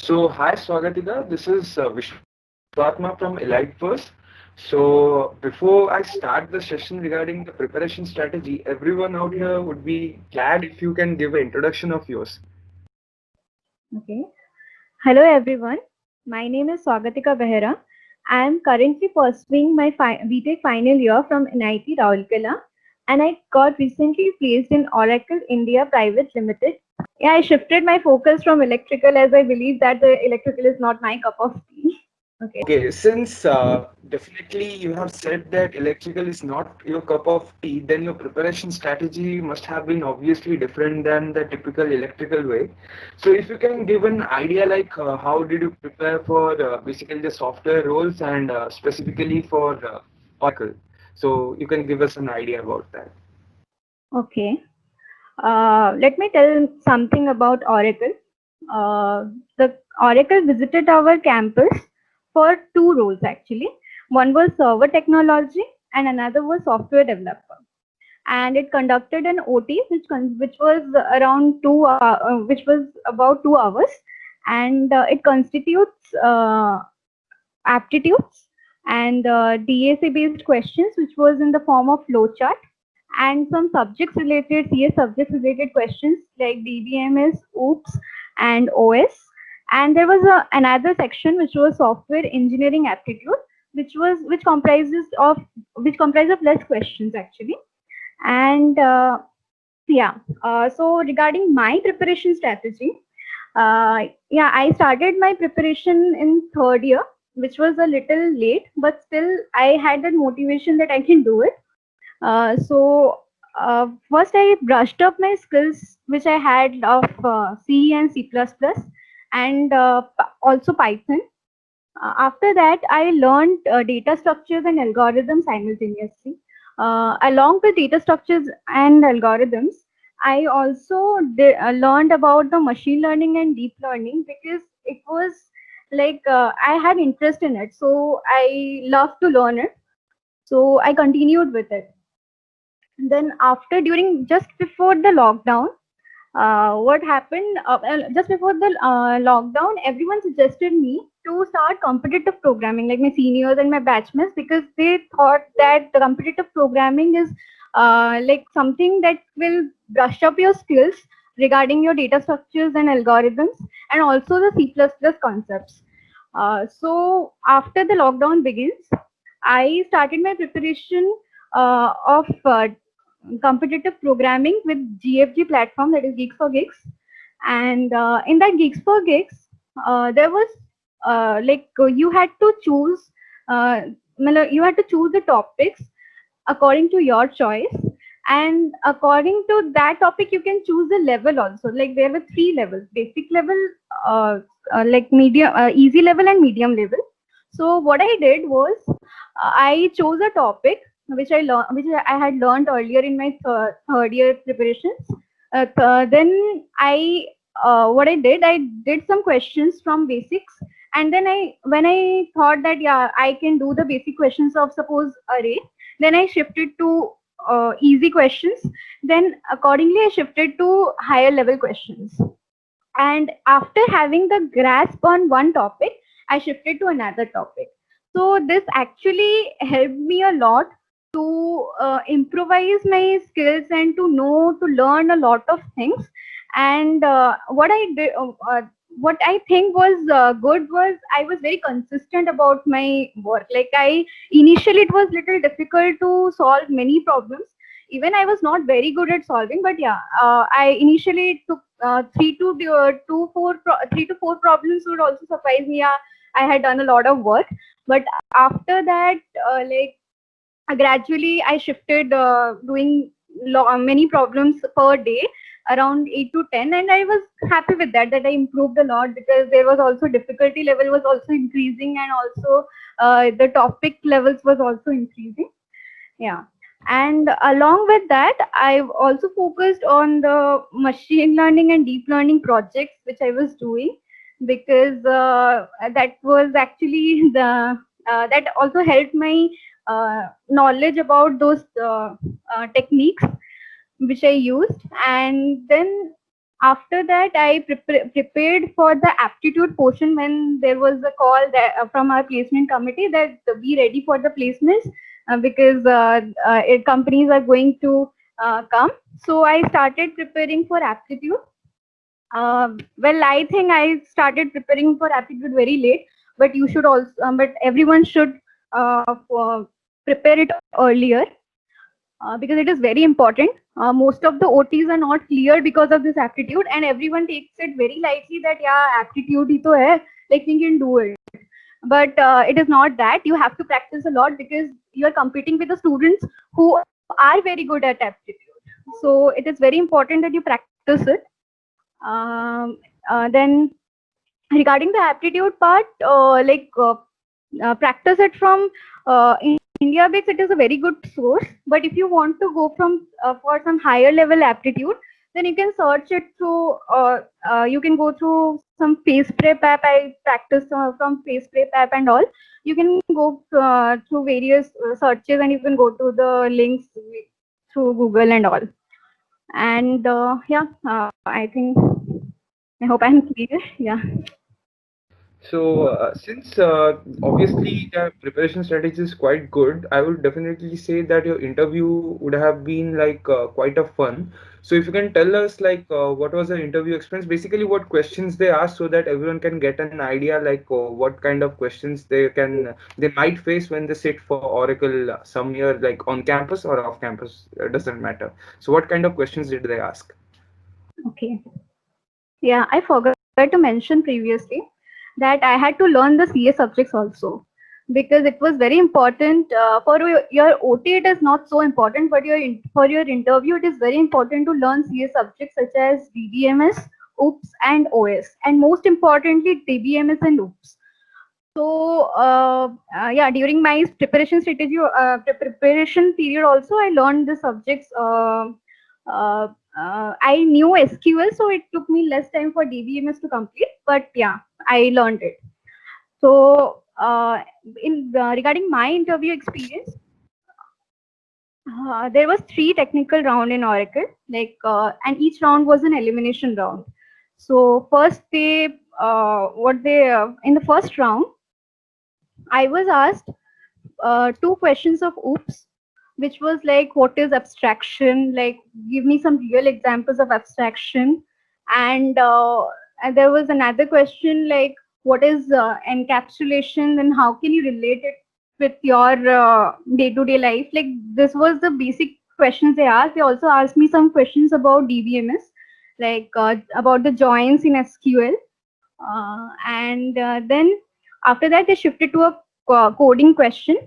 So, hi Swagatika, this is Vishwatma from Elite First. So, before I start the session regarding the preparation strategy, everyone out here would be glad if you can give an introduction of yours. Okay. Hello everyone. My name is Swagatika Behera. I am currently pursuing my BTech final year from NIT Raulkela, and I got recently placed in Oracle India Private Limited. Yeah, I shifted my focus from electrical as I believe that the electrical is not my cup of tea. Okay. Okay, since definitely you have said that electrical is not your cup of tea, then your preparation strategy must have been obviously different than the typical electrical way. So, if you can give an idea like how did you prepare for basically the software roles and specifically for Oracle? So, you can give us an idea about that. Okay. Let me tell something about Oracle. The Oracle visited our campus for two roles actually. One was server technology and another was software developer. And it conducted an OT which was around which was about 2 hours, and it constitutes aptitudes and DAC based questions, which was in the form of flowchart, and some subjects related CS subjects related questions like DBMS, OOPS, and OS. And there was another section which was software engineering aptitude, which comprises of less questions actually. And yeah, so regarding my preparation strategy, yeah, I started my preparation in third year, which was a little late, but still I had that motivation that I can do it. First I brushed up my skills which I had of C and C++ and also Python. After that, I learned data structures and algorithms simultaneously. Along with data structures and algorithms, I also learned about the machine learning and deep learning because it was like I had interest in it. So I love to learn it. So I continued with it. Then after during just before the lockdown, what happened just before the lockdown, everyone suggested me to start competitive programming, like my seniors and my batchmates, because they thought that the competitive programming is like something that will brush up your skills regarding your data structures and algorithms, and also the C++ concepts. So after the lockdown begins, I started my preparation of competitive programming with GFG platform, that is Geeks for Gigs. And in that Geeks for Gigs, there was you had to choose you had to choose the topics according to your choice, and according to that topic you can choose the level also. Like there were three levels: basic level, like medium, easy level, and medium level. So what I did was I chose a topic which I had learned earlier in my third year preparations. Then what I did some questions from basics, and then when I thought that yeah, I can do the basic questions of suppose array, then I shifted to easy questions. Then accordingly, I shifted to higher level questions. And after having the grasp on one topic, I shifted to another topic. So this actually helped me a lot to improvise my skills and to know to learn a lot of things. And what I think was good was I was very consistent about my work. Like I initially it was little difficult to solve many problems. Even I was not very good at solving, but yeah, I initially took 3 to 4 problems would also surprise me. Yeah, I had done a lot of work, but after that, gradually I shifted doing many problems per day, around 8 to 10, and I was happy with that. That I improved a lot because there was also difficulty level was also increasing, and also the topic levels was also increasing. Yeah. And along with that, I've also focused on the machine learning and deep learning projects which I was doing, because that was actually the that also helped my knowledge about those techniques which I used. And then After that, I prepared for the aptitude portion when there was a call that, from our placement committee that be ready for the placements because companies are going to come. So I started preparing for aptitude. Well, I think I started preparing for aptitude very late, but you should also, but everyone should prepare it earlier because it is very important. Most of the OTs are not clear because of this aptitude, and everyone takes it very lightly that yeah, aptitude hi to hai, like we can do it. But it is not that. You have to practice a lot because you are competing with the students who are very good at aptitude. So it is very important that you practice it. Then regarding the aptitude part, practice it from India Bix. It is a very good source. But if you want to go from for some higher level aptitude, then you can search it through. You can go through some face prep app. I practice from face prep app and all. You can go through various searches and you can go to the links through Google and all. And I think I hope I'm clear. Yeah. So, since obviously the preparation strategy is quite good, I would definitely say that your interview would have been like quite a fun. So, if you can tell us like what was the interview experience, basically what questions they asked, so that everyone can get an idea like what kind of questions they might face when they sit for Oracle some year like on campus or off campus, doesn't matter. So, what kind of questions did they ask? Okay. Yeah, I forgot to mention previously that I had to learn the CA subjects also because it was very important for your OT. It is not so important, but for your interview, it is very important to learn CA subjects such as DBMS, OOPS, and OS, and most importantly, DBMS and OOPS. So yeah, during my preparation period also, I learned the subjects. I knew SQL, so it took me less time for DBMS to complete. But yeah, I learned it. So in regarding my interview experience, there was 3 technical round in Oracle, and each round was an elimination round. So first in the first round, I was asked 2 questions of OOPS, which was like, what is abstraction? Like, give me some real examples of abstraction. And there was another question like, what is encapsulation and how can you relate it with your day-to-day life? Like, this was the basic questions they asked. They also asked me some questions about DBMS, like about the joins in SQL. And then after that, they shifted to a coding question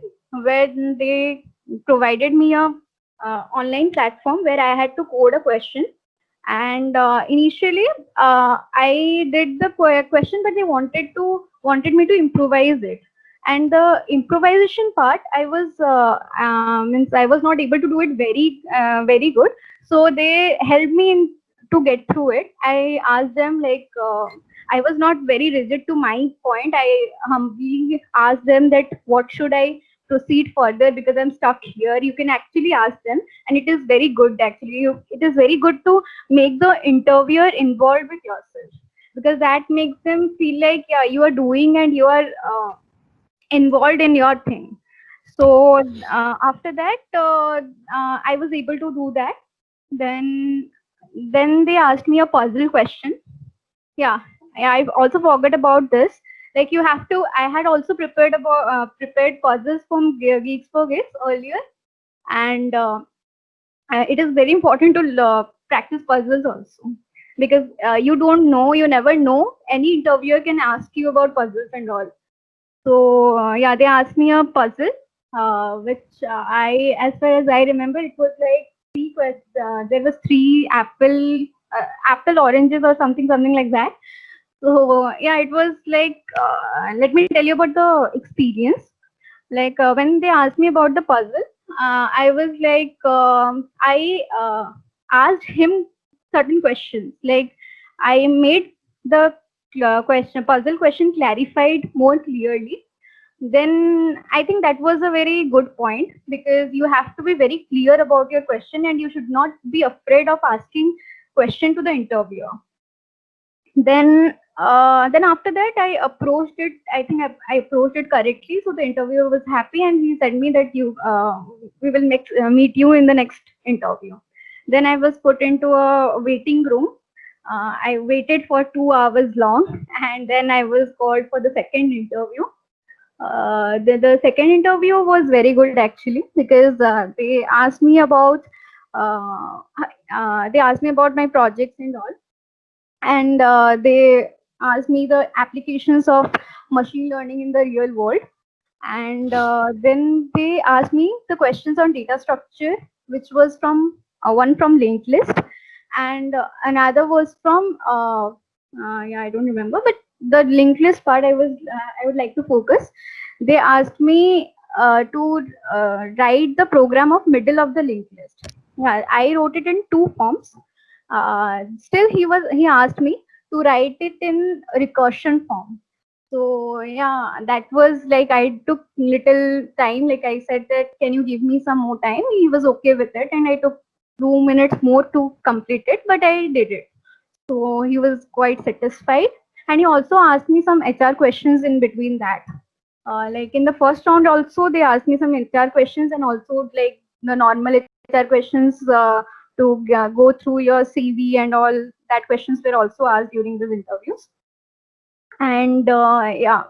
where they provided me a online platform where I had to code a question. And initially, I did the question, but they wanted me to improvise it. And the improvisation part, I was not able to do it very good. So they helped me to get through it. I asked them like. I was not very rigid to my point. I humbly asked them that what should I proceed further because I'm stuck here. You can actually ask them, and it is very good actually. It is very good to make the interviewer involved with yourself because that makes them feel like yeah, you are doing and you are involved in your thing. So after that, I was able to do that. Then then they asked me a puzzle question. Yeah, I've also forgot about this. Like you have to. I had also prepared puzzles from Geeks for Geeks earlier, and it is very important to practice puzzles also because you don't know, you never know. Any interviewer can ask you about puzzles and all. So yeah, they asked me a puzzle, which as far as I remember, it was like there was 3 apple oranges or something like that. So yeah, it was like let me tell you about the experience. Like when they asked me about the puzzle, I was like I asked him certain questions. Like I made the puzzle question clarified more clearly. Then I think that was a very good point because you have to be very clear about your question and you should not be afraid of asking question to the interviewer. Then after that, I approached it. I think I approached it correctly. So the interviewer was happy, and he said me that we will meet you in the next interview. Then I was put into a waiting room. I waited for 2 hours long, and then I was called for the second interview. The second interview was very good actually, because uh, they asked me about my projects and all, and they asked me the applications of machine learning in the real world. And then they asked me the questions on data structure, which was from one from linked list, and another was from yeah, I don't remember, but the linked list part I would like to focus. They asked me to write the program of middle of the linked list. Yeah, I wrote it in two forms. Still, he asked me to write it in recursion form. So yeah, that was like, I took little time. Like I said that, can you give me some more time? He was okay with it, and I took 2 minutes more to complete it, but I did it. So he was quite satisfied, and he also asked me some HR questions in between that. Like in the first round, also they asked me some HR questions, and also like the normal HR questions to go through your CV and all. That questions were also asked during these interviews. And yeah,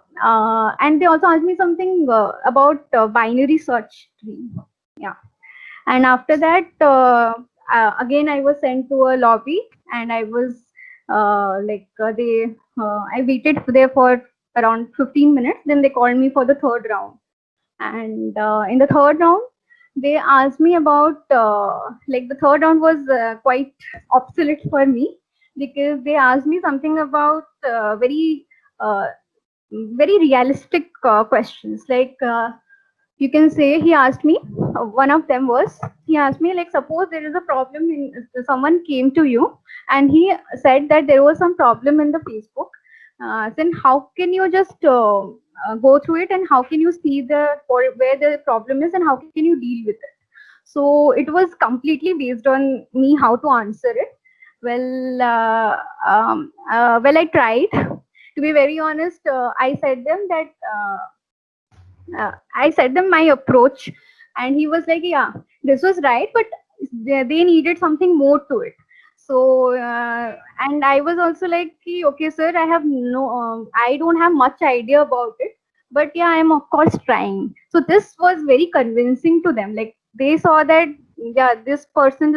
and they also asked me something about binary search tree. Yeah, and after that, again I was sent to a lobby, and I was I waited there for around 15 minutes. Then they called me for the third round, and in the third round they asked me about like, the third round was quite obsolete for me, because they asked me something about uh, very realistic questions. Like, you can say, he asked me, one of them was, he asked me, like, suppose there is a problem in, someone came to you and he said that there was some problem in the Facebook. Then how can you just go through it, and how can you see where the problem is, and how can you deal with it? So it was completely based on me how to answer it. Well, I tried. To be very honest, I said them that I said them my approach, and he was like, "Yeah, this was right, but they needed something more to it." So, and I was also like, "Okay, sir, I don't have much idea about it, but yeah, I am of course trying." So this was very convincing to them. Like, they saw that, yeah, this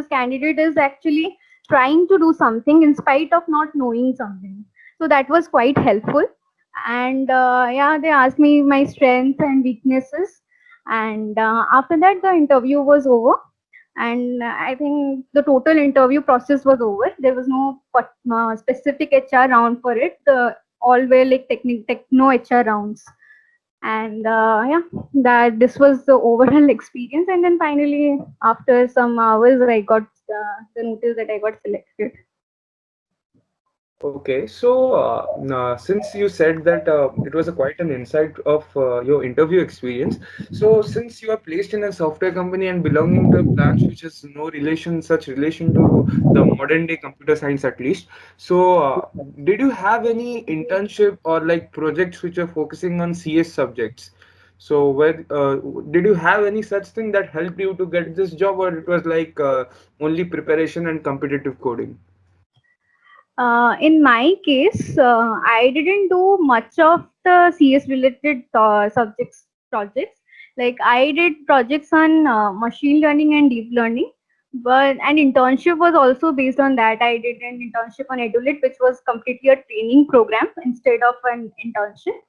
candidate is actually trying to do something in spite of not knowing something. So that was quite helpful. And yeah, they asked me my strengths and weaknesses. And after that, the interview was over, and I think the total interview process was over. There was no specific HR round for it. All were like techno HR rounds. And yeah, that this was the overall experience. And then finally, after some hours, I got the notice that I got selected. Okay, so since you said that it was a quite an insight of your interview experience, so since you are placed in a software company and belonging to a branch which has no such relation to the modern day computer science at least, so did you have any internship or like projects which are focusing on CS subjects? So where did you have any such thing that helped you to get this job, or it was like only preparation and competitive coding? In my case, I didn't do much of the CS related subjects projects. Like, I did projects on machine learning and deep learning, but an internship was also based on that. I did an internship on Edulit, which was completely a training program instead of an internship.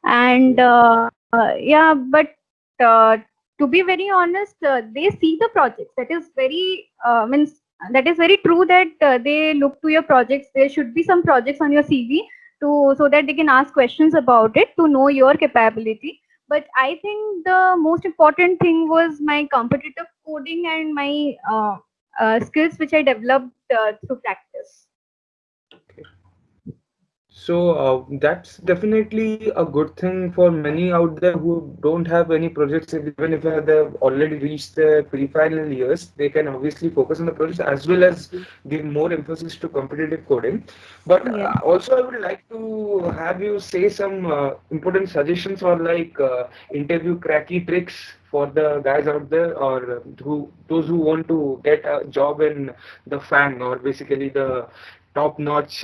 And yeah, but uh, to be very honest, they see the projects. That is very means that is very true, that they look to your projects. There should be some projects on your CV, so that they can ask questions about it to know your capability. But I think the most important thing was my competitive coding and my skills, which I developed through practice. Okay. That's definitely a good thing for many out there who don't have any projects. Even if they've already reached their pre-final years, they can obviously focus on the projects as well as give more emphasis to competitive coding. But Yes. also, I would like to have you say some important suggestions or like interview cracky tricks for the guys out there, or who those who want to get a job in the FANG, or basically the top-notch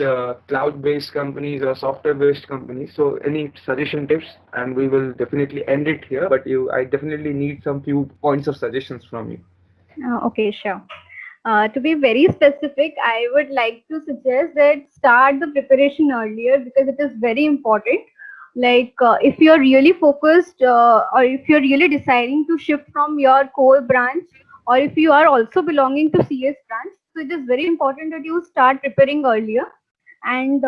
cloud-based companies or software-based companies. So any suggestion tips, and we will definitely end it here. But I definitely need some few points of suggestions from you. Okay, sure. To be very specific, I would like to suggest that start the preparation earlier because it is very important. Like if you're really focused or if you're really deciding to shift from your core branch or if you are also belonging to CS branch, so it is very important that you start preparing earlier. And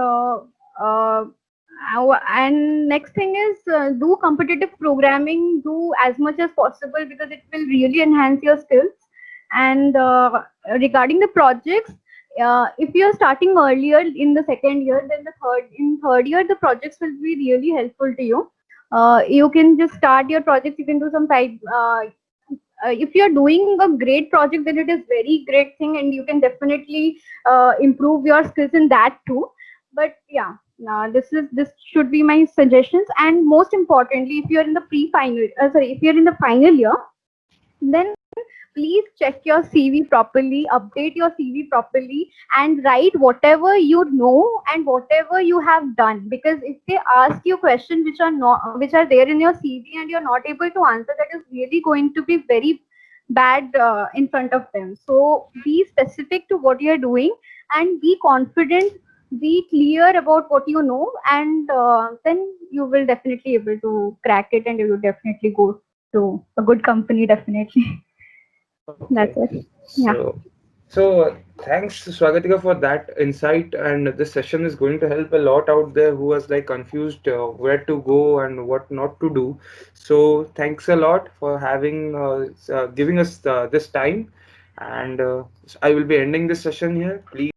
and next thing is do competitive programming, do as much as possible because it will really enhance your skills. And regarding the projects, if you are starting earlier in the second year, then the third year the projects will be really helpful to you. You can just start your projects. You can do some side. If you are doing a great project, then it is very great thing, and you can definitely improve your skills in that too. But yeah, this should be my suggestions. And most importantly, if you are in the pre-final, sorry, if you are in the final year, then please check your CV properly, update your CV properly, and write whatever you know and whatever you have done. Because if they ask you questions which are there in your CV and you're not able to answer, that is really going to be very bad in front of them. So be specific to what you're doing and be confident. Be clear about what you know, and then you will definitely able to crack it, and you will definitely go to a good company. Definitely. That's Okay. it. Yeah. So, thanks Swagatika for that insight, and this session is going to help a lot out there who was like confused where to go and what not to do. So, thanks a lot for having giving us this time, and I will be ending this session here. Please